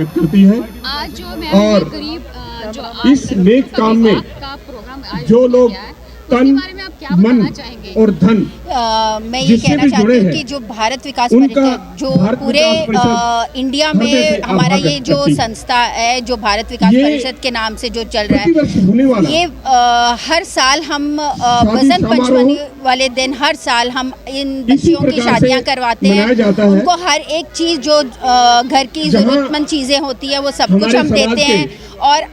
स्वागत करती है। आज जो और जो इस नेक काम में का प्रोग्राम जो लोग तन, बारे में आप क्या बताना चाहेंगे? और धन मैं ये कहना चाहती हूँ कि जो भारत विकास परिषद जो पूरे इंडिया में हमारा ये जो संस्था है जो भारत विकास परिषद के नाम से जो चल रहा है, ये हर साल हम बसंत पंचमी वाले दिन हर साल हम इन बच्चियों की शादियाँ करवाते हैं। उनको हर एक चीज़ जो घर की ज़रूरतमंद चीज़ें होती है वो सब कुछ हम देते हैं। और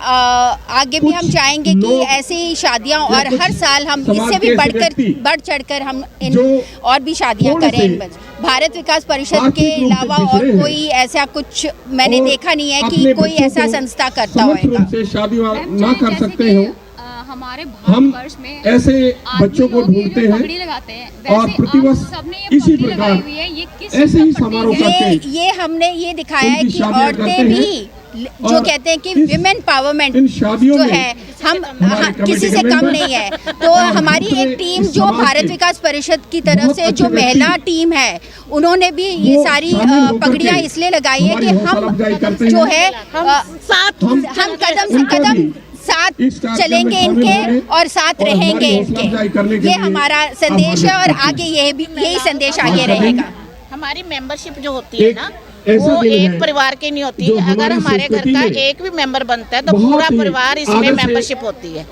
आगे भी हम चाहेंगे कि ऐसी शादियां और हर साल हम इससे भी बढ़ चढ़कर हम इन और भी शादियां करें। भारत विकास परिषद के अलावा और कोई ऐसा कुछ मैंने देखा नहीं है कि कोई ऐसा संस्था करता होगा। शादी ना कर सकते हो, हमारे हम भारतवर्ष में ऐसे बच्चों को ढूंढते हैं लगाते हैं और प्रतिवर्ष इसी प्रकार ऐसे ही समारोह करते हैं। ये हमने ये दिखाया है कि औरतें भी जो कहते हैं कि विमेन पावरमेंट जो है हम किसी से कम नहीं है। तो हमारी एक टीम जो भारत विकास परिषद की तरफ से जो महिला टीम है उन्होंने भी ये सारी पगड़ियाँ इसलिए लगाई है कि हम जो है हम कदम से कदम साथ चलेंगे इनके और साथ रहेंगे इनके। ये हमारा संदेश है और आगे यही संदेश आगे रहेगा। हमारी मेंबरशिप जो होती है ना वो एक परिवार की नहीं होती है। अगर हमारे घर का एक भी मेंबर बनता है तो पूरा परिवार इसमें मेंबरशिप होती है।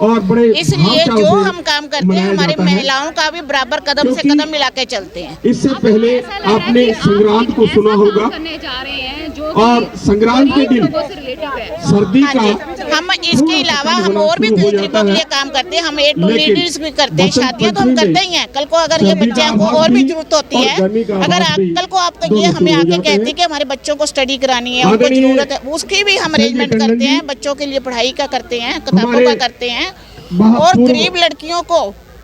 इसलिए जो हम काम करते हैं हमारी महिलाओं का भी बराबर कदम से कदम मिला के चलते हैं। इससे पहले आपने संक्रांत को सुना होगा और संक्रांत के दिन सर्दी का हम इसके अलावा हम और भी गरीबों के लिए काम करते हैं। हम ए टू लीडर्स भी करते हैं। शादियाँ तो हम करते ही हैं। कल को अगर ये बच्चों को और भी जरूरत होती है, अगर कल को आप ये हमें आके कहते हैं कि हमारे बच्चों को स्टडी करानी है, उनको जरूरत है, उसकी भी हम अरेंजमेंट करते हैं। बच्चों के लिए पढ़ाई का करते हैं, किताबों का करते हैं। और गरीब लड़कियों को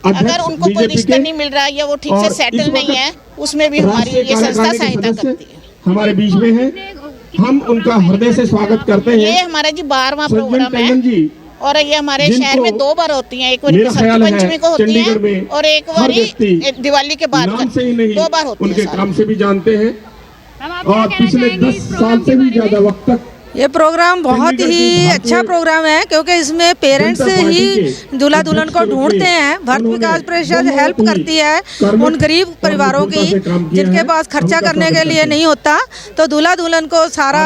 अगर उनको कोई रिश्ता नहीं मिल रहा या वो ठीक से सेटल नहीं है, उसमें भी हमारी ये संस्था सहायता करती है। हमारे बीच में है, हम उनका हृदय से स्वागत करते हैं। ये हमारा जी 12वां प्रोग्राम है और ये हमारे शहर में 2 बार होती हैं। एक बार बसंत पंचमी को होती है और एक बार दिवाली के बाद 2 बार होती है। उनके काम से भी जानते हैं और पिछले 10 साल से भी ज्यादा वक्त तक ये प्रोग्राम बहुत ही अच्छा प्रोग्राम है क्योंकि इसमें पेरेंट्स ही दूल्हा दुल्हन को ढूंढते हैं। भारत विकास परिषद हेल्प करती है उन गरीब परिवारों की जिनके पास खर्चा करने के लिए नहीं होता, तो दूल्हा दुल्हन को सारा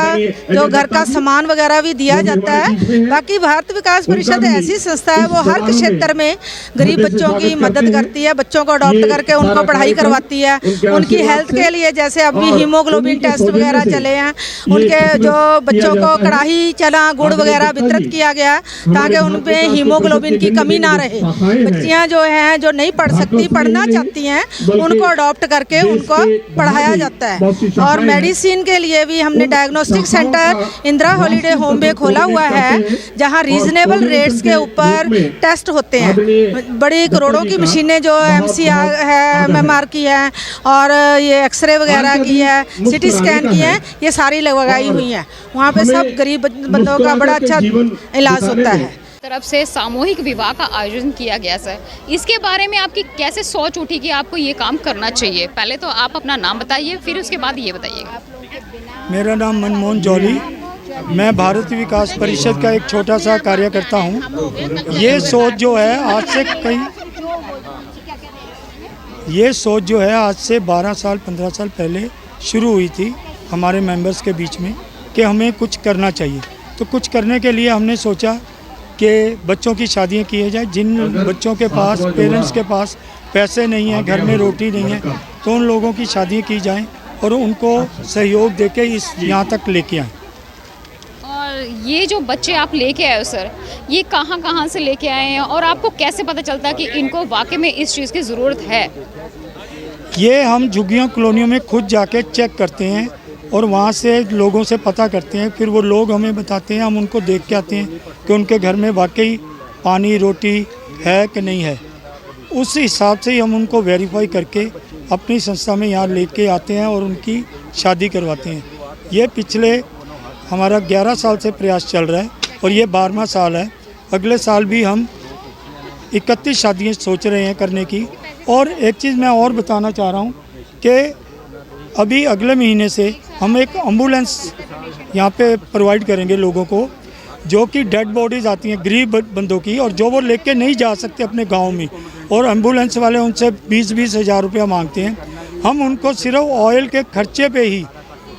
जो घर का सामान वगैरह भी दिया जाता है। बाकी भारत विकास परिषद ऐसी संस्था है वो हर क्षेत्र में गरीब बच्चों की मदद करती है। बच्चों को अडॉप्ट करके उनको पढ़ाई करवाती है। उनकी हेल्थ के लिए जैसे अभी हीमोग्लोबिन टेस्ट वगैरह चले हैं, उनके जो बच्चों को कढ़ाई चना गुड़ वगैरह वितरित किया गया ताकि उनपे हीमोग्लोबिन की कमी ना रहे। बच्चियां जो हैं जो नहीं पढ़ सकती, पढ़ना चाहती हैं, उनको अडॉप्ट करके उनको पढ़ाया जाता है। और मेडिसिन के लिए भी हमने diagnostic centre Indira holiday home में खोला हुआ है जहां रीजनेबल रेट्स के ऊपर टेस्ट होते हैं। बड़ी करोड़ों की मशीनें जो MCR है, MMR की है और ये एक्सरे वगैरह की है, CT स्कैन की है, ये सारी लगाई हुई हैं। वहाँ पे सब गरीब बंदों का बड़ा अच्छा इलाज होता है। तरफ से सामूहिक विवाह का आयोजन किया गया सर, इसके बारे में आपकी कैसे सोच उठी कि आपको ये काम करना चाहिए? पहले तो आप अपना नाम बताइए, फिर उसके बाद ये बताइएगा। मेरा नाम मनमोहन जौहरी, मैं भारत विकास परिषद का एक छोटा सा कार्यकर्ता हूँ। ये सोच जो है आज से 12 साल 15 साल पहले शुरू हुई थी हमारे मेंबर्स के बीच में कि हमें कुछ करना चाहिए। तो कुछ करने के लिए हमने सोचा कि बच्चों की शादियां की जाए। जिन बच्चों के पास पेरेंट्स के पास पैसे नहीं हैं, घर में रोटी नहीं है, तो उन लोगों की शादियां की जाएं और उनको सहयोग देके इस यहाँ तक लेके आएँ। और ये जो बच्चे आप लेके आए हो सर, ये कहाँ से लेके आए हैं और आपको कैसे पता चलता है कि इनको वाकई में इस चीज़ की ज़रूरत है? ये हम झुग्गियों कॉलोनियों में खुद जाके चेक करते हैं और वहाँ से लोगों से पता करते हैं। फिर वो लोग हमें बताते हैं, हम उनको देख के आते हैं कि उनके घर में वाकई पानी रोटी है कि नहीं है। उस हिसाब से ही हम उनको वेरीफाई करके अपनी संस्था में यहाँ लेके आते हैं और उनकी शादी करवाते हैं। ये पिछले हमारा 11 साल से प्रयास चल रहा है और ये 12वां साल है। अगले साल भी हम 31 शादियाँ सोच रहे हैं करने की। और एक चीज़ मैं और बताना चाह रहा हूँ कि अभी अगले महीने से हम एक एम्बुलेंस यहाँ पे प्रोवाइड करेंगे लोगों को, जो कि डेड बॉडीज़ आती हैं गरीब बंदों की, और जो वो लेके नहीं जा सकते अपने गांव में, और एम्बुलेंस वाले उनसे 20-20 हज़ार रुपया मांगते हैं। हम उनको सिर्फ ऑयल के खर्चे पे ही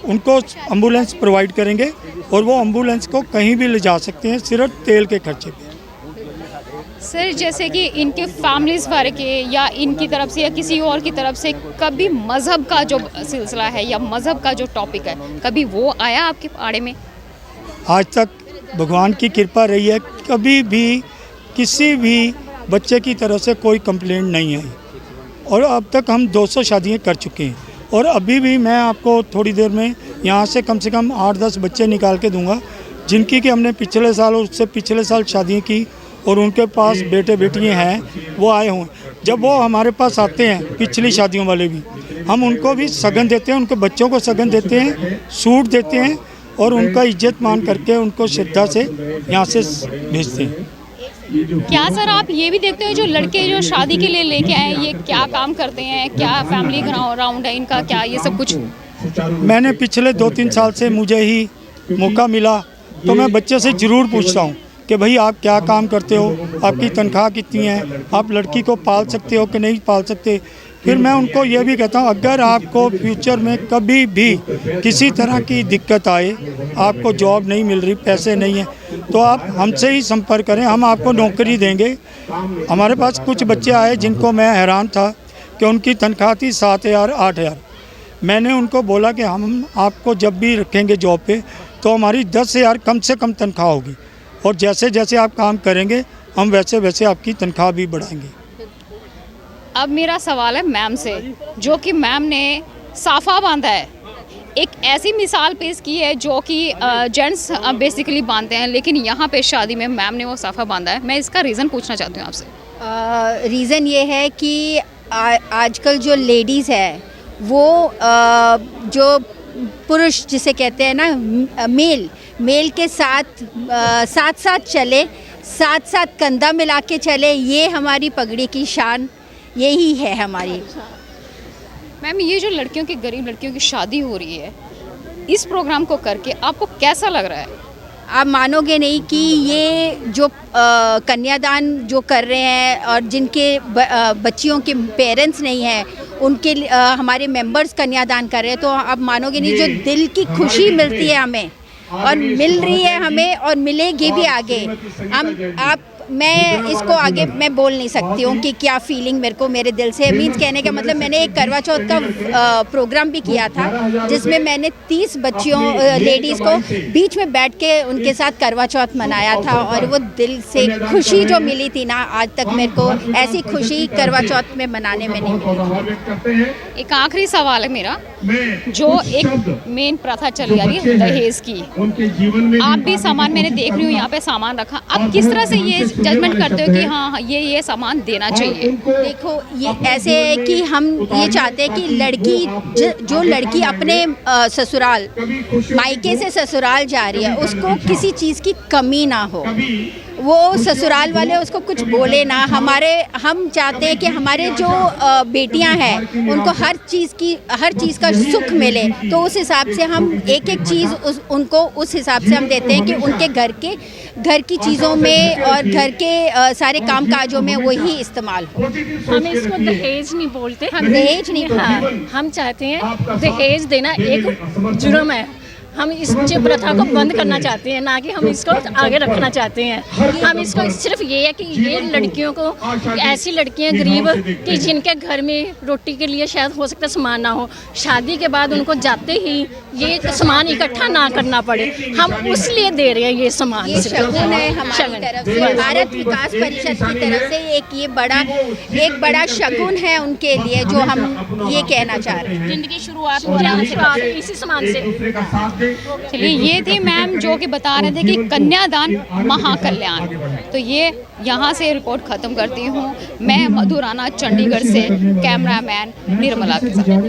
उनको एम्बुलेंस प्रोवाइड करेंगे, और वो एम्बुलेंस को कहीं भी ले जा सकते हैं सिर्फ तेल के खर्चे पे। सर जैसे कि इनके फैमिलीज़ वाले के या इनकी तरफ से या किसी और की तरफ से कभी मज़हब का जो सिलसिला है या मज़हब का जो टॉपिक है, कभी वो आया आपके आड़े में? आज तक भगवान की कृपा रही है, कभी भी किसी भी बच्चे की तरफ से कोई कंप्लेंट नहीं आई, और अब तक हम 200 शादियाँ कर चुके हैं। और अभी भी मैं आपको थोड़ी देर में यहाँ से कम 8-10 बच्चे निकाल के दूंगा, जिनकी कि हमने पिछले साल और उससे पिछले साल शादियाँ की, और उनके पास बेटे बेटियाँ हैं, वो आए हुए। जब वो हमारे पास आते हैं, पिछली शादियों वाले भी, हम उनको भी सगन देते हैं, उनके बच्चों को सगन देते हैं, सूट देते हैं, और उनका इज्जत मान करके उनको श्रद्धा से यहाँ से भेजते हैं। क्या सर आप ये भी देखते हैं जो लड़के जो शादी के लिए लेके आए ये क्या काम करते हैं, क्या फैमिली ग्राउंड है इनका, क्या ये सब कुछ? मैंने पिछले 2-3 साल से मुझे ही मौका मिला, तो मैं बच्चे से ज़रूर पूछता हूँ कि भाई आप क्या काम करते हो, आपकी तनख्वाह कितनी है, आप लड़की को पाल सकते हो कि नहीं पाल सकते। फिर मैं उनको ये भी कहता हूँ, अगर आपको फ्यूचर में कभी भी किसी तरह की दिक्कत आए, आपको जॉब नहीं मिल रही, पैसे नहीं है, तो आप हमसे ही संपर्क करें, हम आपको नौकरी देंगे। हमारे पास कुछ बच्चे आए जिनको मैं हैरान था कि उनकी तनख्वाह थी 7,000-8,000। मैंने उनको बोला कि हम आपको जब भी रखेंगे जॉब पे तो हमारी 10,000 कम से कम तनख्वाह होगी, और जैसे जैसे आप काम करेंगे हम वैसे वैसे आपकी तनख्वाह भी बढ़ाएंगे। अब मेरा सवाल है मैम से, जो कि मैम ने साफ़ा बांधा है, एक ऐसी मिसाल पेश की है जो कि जेंट्स बेसिकली बांधते हैं, लेकिन यहाँ पे शादी में मैम ने वो साफ़ा बांधा है। मैं इसका रीज़न पूछना चाहती हूँ आपसे। रीज़न ये है कि आजकल जो लेडीज़ है वो जो पुरुष जिसे कहते हैं ना मेल के साथ साथ चले, साथ कंधा मिला के चले, ये हमारी पगड़ी की शान यही है हमारी। मैम ये जो लड़कियों की गरीब लड़कियों की शादी हो रही है, इस प्रोग्राम को करके आपको कैसा लग रहा है? आप मानोगे नहीं कि ये जो कन्यादान जो कर रहे हैं और जिनके बच्चियों के पेरेंट्स नहीं हैं, उनके हमारे मेंबर्स कन्यादान कर रहे हैं, तो आप मानोगे नहीं जो दिल की खुशी मिलती है हमें, और मिल रही है हमें और मिलेगी भी आगे। मैं इसको आगे मैं बोल नहीं सकती हूँ कि क्या फीलिंग मेरे को मेरे दिल से मीन्स कहने का मतलब, मैंने एक करवा चौथ का प्रोग्राम भी किया था जिसमें मैंने 30 बच्चियों लेडीज़ को बीच में बैठ के उनके साथ करवा चौथ मनाया था, और वो दिल से खुशी जो मिली थी ना, आज तक मेरे को ऐसी खुशी करवा चौथ में मनाने में नहीं मिली। एक आखिरी सवाल है मेरा, जो एक मेन प्रथा चली आ रही है दहेज की, आप भी सामान मैंने देख रही हूँ यहाँ पे सामान रखा, आप किस तरह से ये जजमेंट करते हो कि हाँ ये सामान देना चाहिए? देखो ये ऐसे है कि हम ये चाहते हैं कि लड़की जो लड़की अपने ससुराल मायके से ससुराल जा रही है उसको किसी चीज़ की कमी ना हो, वो ससुराल वाले उसको कुछ बोले ना। हम चाहते हैं कि हमारे जो बेटियां हैं उनको हर चीज़ का सुख मिले, तो उस हिसाब से हम एक चीज़ उनको उस हिसाब से हम देते हैं कि उनके घर की चीज़ों में और घर के सारे काम काजों में वही इस्तेमाल हो। हम इसको दहेज नहीं बोलते, हम दहेज नहीं बोलते, हम चाहते हैं दहेज देना एक जुर्म है। हम इस प्रथा को बंद करना चाहते हैं, ना कि हम इसको आगे रखना चाहते हैं। हम इसको सिर्फ ये है कि ये लड़कियों को, ऐसी लड़कियां गरीब कि जिनके घर में रोटी के लिए शायद हो सकता है सामान ना हो, शादी के बाद उनको जाते ही ये सामान इकट्ठा ना करना पड़े, हम उसलिए दे रहे हैं ये सामान। ये शगुन है हमारी तरफ से, भारत विकास परिषद की तरफ से एक बड़ा शगुन है उनके लिए, जो हम ये कहना चाह रहे हैं। जिंदगी शुरुआत इसी सामान से। चलिए ये थी मैम जो कि बता रहे थे कि कन्यादान महाकल्याण। तो ये यहाँ से रिपोर्ट ख़त्म करती हूँ मैं, मधु राणा, चंडीगढ़ से, कैमरामैन निर्मला के साथ।